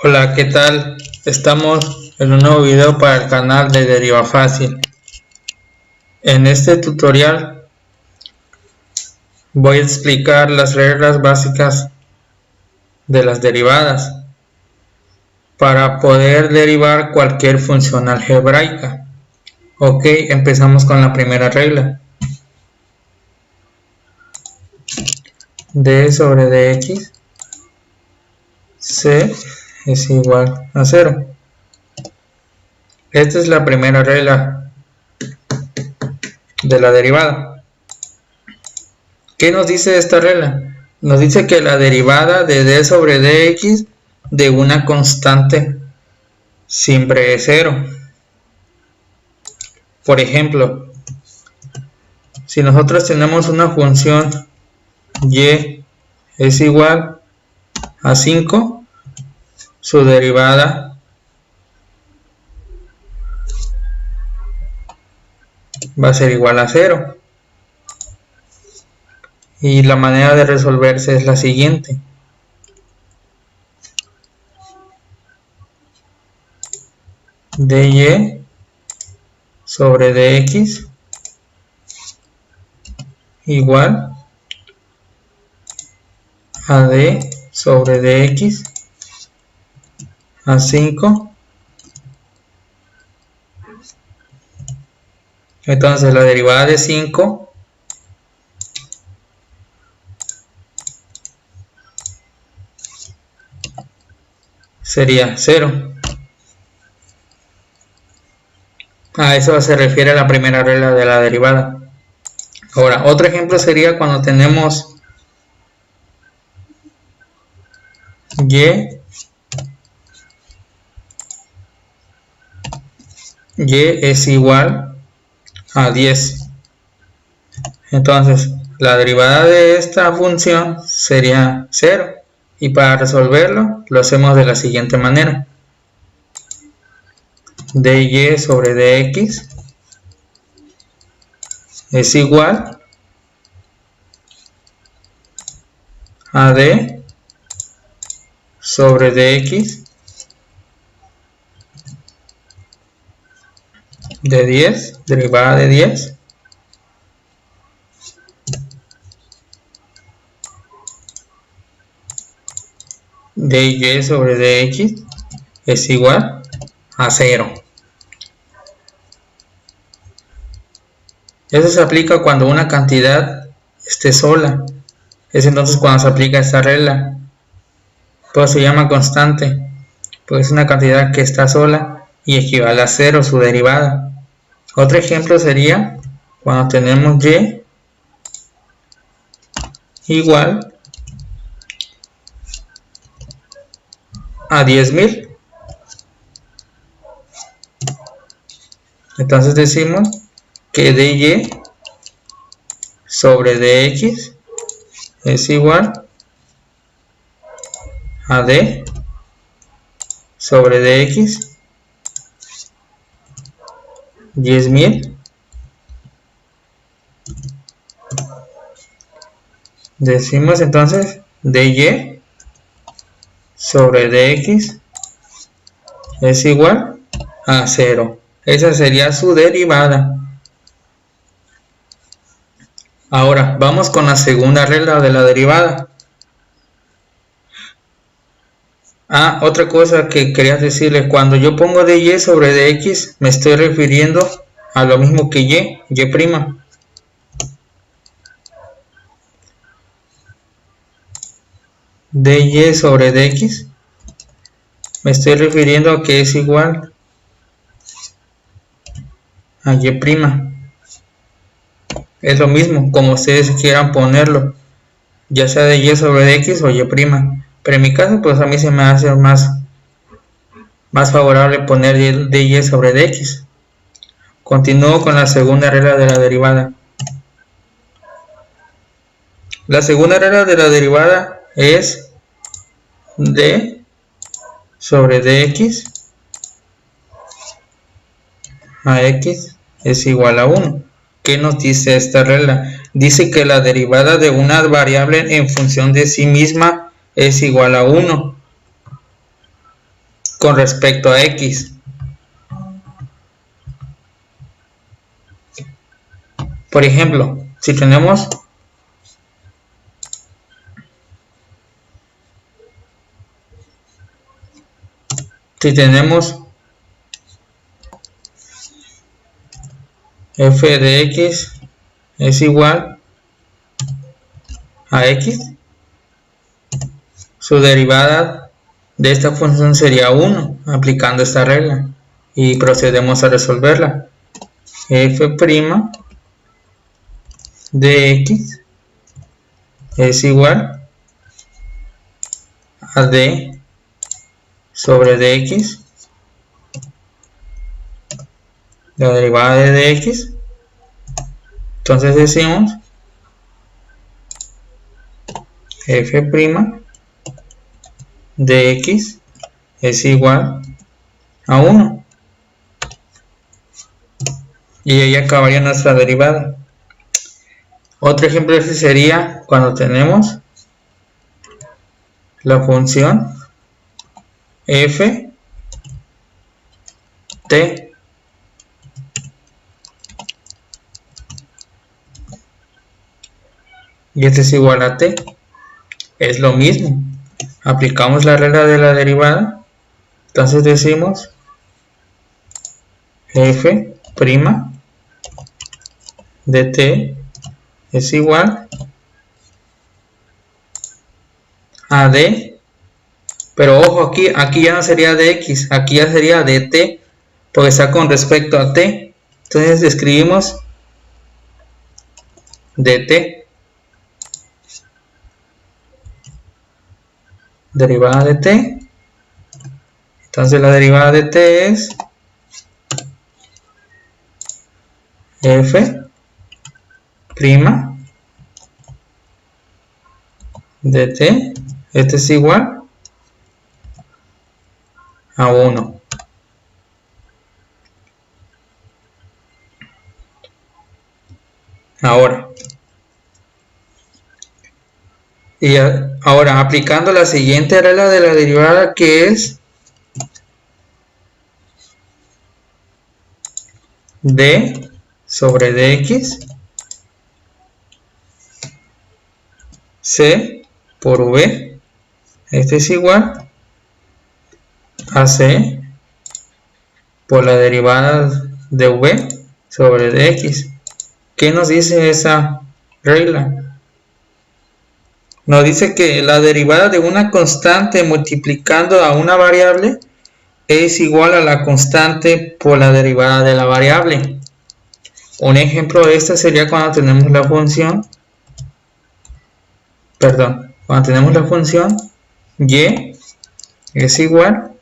Hola, ¿qué tal? Estamos en un nuevo video para el canal de Deriva Fácil. En este tutorial voy a explicar las reglas básicas de las derivadas para poder derivar cualquier función algebraica. Ok, empezamos con la primera regla. D sobre dx c es igual a 0. Esta es la primera regla de la derivada. ¿Qué nos dice esta regla? Nos dice que la derivada de d sobre dx de una constante siempre es 0. Por ejemplo, si nosotros tenemos una función y es igual a 5, su derivada va a ser igual a 0. Y la manera de resolverse es la siguiente. dy sobre dx igual a d sobre dx a 5. Entonces la derivada de 5 sería 0. A eso se refiere la primera regla de la derivada. Ahora, otro ejemplo sería cuando tenemos y es igual a 10. Entonces, la derivada de esta función sería 0. Y para resolverlo, lo hacemos de la siguiente manera. dy sobre dx es igual a d sobre dx de 10, derivada de 10, dy sobre dx es igual a 0. Eso se aplica cuando una cantidad esté sola. Es entonces cuando se aplica esta regla. Pues se llama constante, pues es una cantidad que está sola y equivale a 0 su derivada. Otro ejemplo sería cuando tenemos y igual a 10.000. Entonces decimos que dy sobre dx es igual a d sobre dx 10.000. Decimos entonces dy sobre dx es igual a 0. Esa sería su derivada. Ahora vamos con la segunda regla de la derivada. Otra cosa que quería decirles, cuando yo pongo dy sobre dx me estoy refiriendo a lo mismo que y'. dy sobre dx me estoy refiriendo a que es igual a y'. Es lo mismo, como ustedes quieran ponerlo, ya sea de y sobre dx o y'. Pero en mi caso, pues a mí se me hace más favorable poner dy sobre dx. Continúo con la segunda regla de la derivada. La segunda regla de la derivada es d sobre dx a x es igual a 1. ¿Qué nos dice esta regla? Dice que la derivada de una variable en función de sí misma es igual a 1. con respecto a x. Por ejemplo, si tenemos f de x es igual a x, su derivada de esta función sería 1, aplicando esta regla, y procedemos a resolverla. F' de x es igual a d sobre dx, la derivada de dx. Entonces decimos f' de x es igual a 1, y ahí acabaría nuestra derivada. Otro ejemplo de este sería cuando tenemos la función f t y este es igual a t. Es lo mismo, aplicamos la regla de la derivada, entonces decimos f' de t es igual a d, pero ojo, aquí ya no sería de x, aquí ya sería de t, porque está con respecto a t. Entonces escribimos dt, derivada de t. Entonces la derivada de t es f' de t, este es igual a 1. Ahora aplicando la siguiente regla de la derivada, que es d sobre dx c por v, este es igual a c por la derivada de v sobre dx. ¿Qué nos dice esa regla? Nos dice que la derivada de una constante multiplicando a una variable es igual a la constante por la derivada de la variable. Un ejemplo de esto sería cuando tenemos la función, y es igual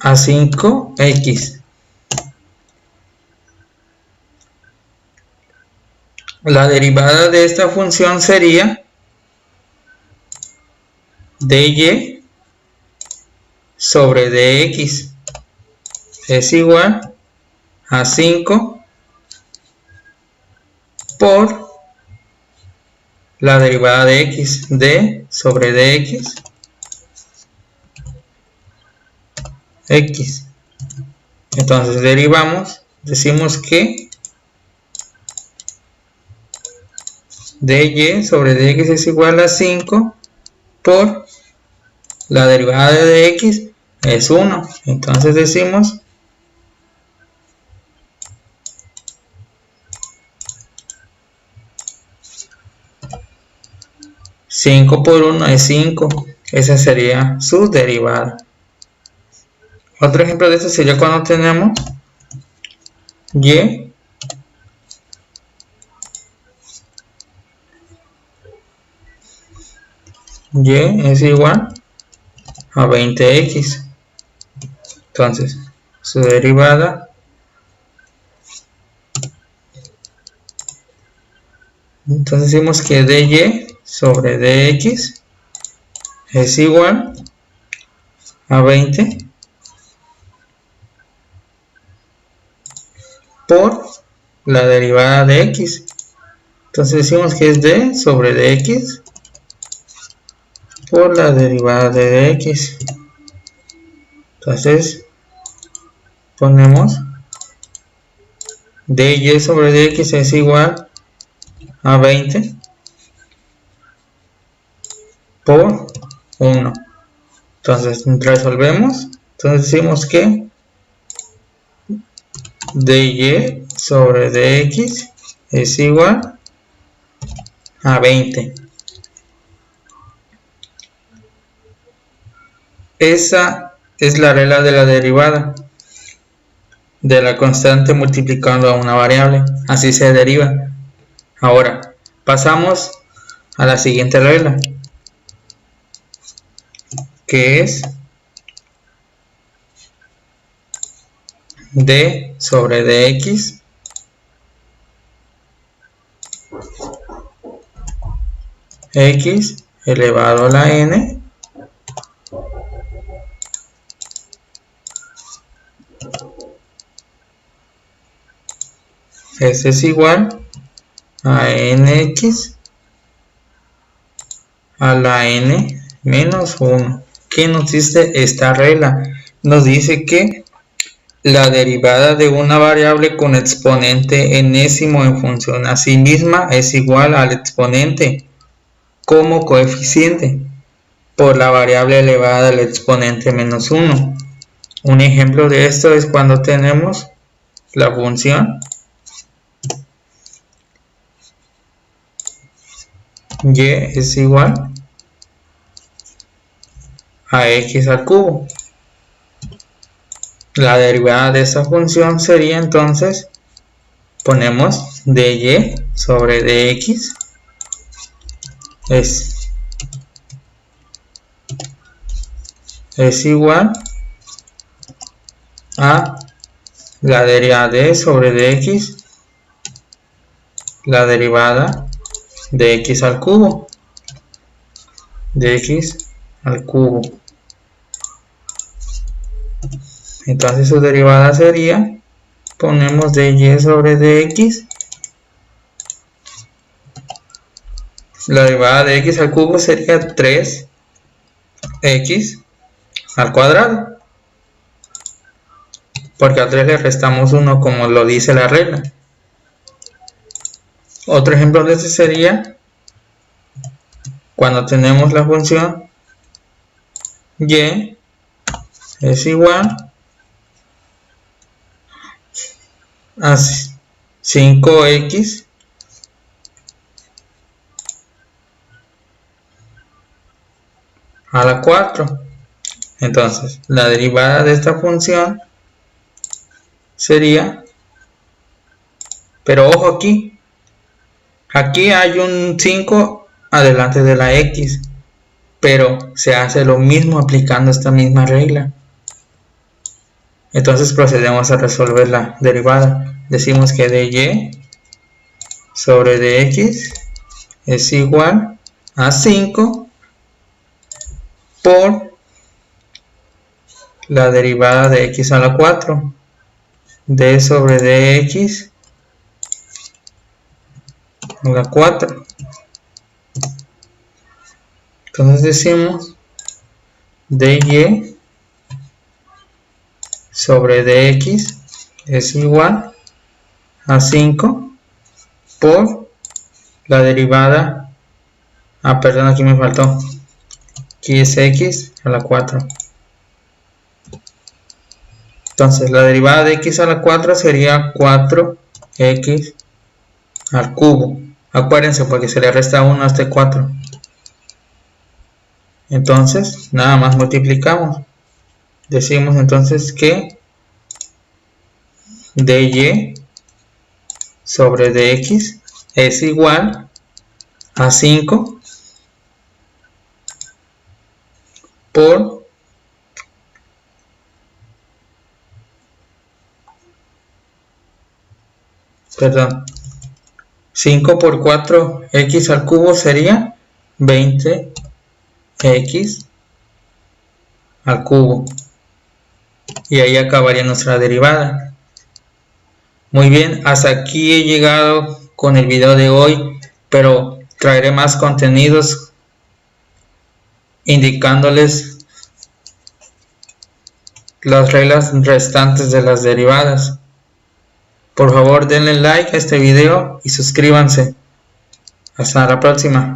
a 5x. La derivada de esta función sería dy sobre dx es igual a 5 por la derivada de x, d sobre dx x. Entonces derivamos, decimos que dy sobre dx es igual a 5 por la derivada de dx es 1. Entonces decimos ...5 por 1 es 5, esa sería su derivada. Otro ejemplo de esto sería cuando tenemos y es igual a 20x. Entonces su derivada, entonces decimos que dy sobre dx es igual a 20 por la derivada de x. Entonces decimos que es d sobre dx por la derivada de x. Entonces ponemos dy sobre dx es igual a 20 por 1. Entonces resolvemos. Entonces decimos que dy sobre dx es igual a 20. Esa es la regla de la derivada de la constante multiplicando a una variable. Así se deriva. Ahora pasamos a la siguiente regla, que es d sobre dx x elevado a la n este es igual a nx a la n menos 1. ¿Qué nos dice esta regla? Nos dice que la derivada de una variable con exponente enésimo en función a sí misma es igual al exponente como coeficiente por la variable elevada al exponente menos 1. Un ejemplo de esto es cuando tenemos la función y es igual a x al cubo. La derivada de esta función sería entonces, ponemos dy sobre dx es igual a la derivada de sobre dx, la derivada de x al cubo, de x al cubo. Entonces su derivada sería, ponemos dy sobre dx, la derivada de x al cubo sería 3x al cuadrado, porque a 3 le restamos 1 como lo dice la regla. Otro ejemplo de este sería cuando tenemos la función y es igual a 5x a la 4. Entonces la derivada de esta función sería, pero ojo aquí hay un 5 adelante de la x, pero se hace lo mismo aplicando esta misma regla. Entonces procedemos a resolver la derivada. Decimos que dy sobre dx es igual a 5 por la derivada de x a la 4, d sobre dx a la 4. Entonces decimos dy sobre dx es igual a 5 por la derivada, perdón, aquí me faltó, aquí es x a la 4. Entonces la derivada de x a la 4 sería 4x al cubo. Acuérdense, porque se le resta 1 a este 4. Entonces nada más multiplicamos. Decimos entonces que dy sobre dx es igual a 5 por 5 por 4x al cubo sería 20x al cubo. Y ahí acabaría nuestra derivada. Muy bien, hasta aquí he llegado con el video de hoy, pero traeré más contenidos indicándoles las reglas restantes de las derivadas. Por favor denle like a este video y suscríbanse. Hasta la próxima.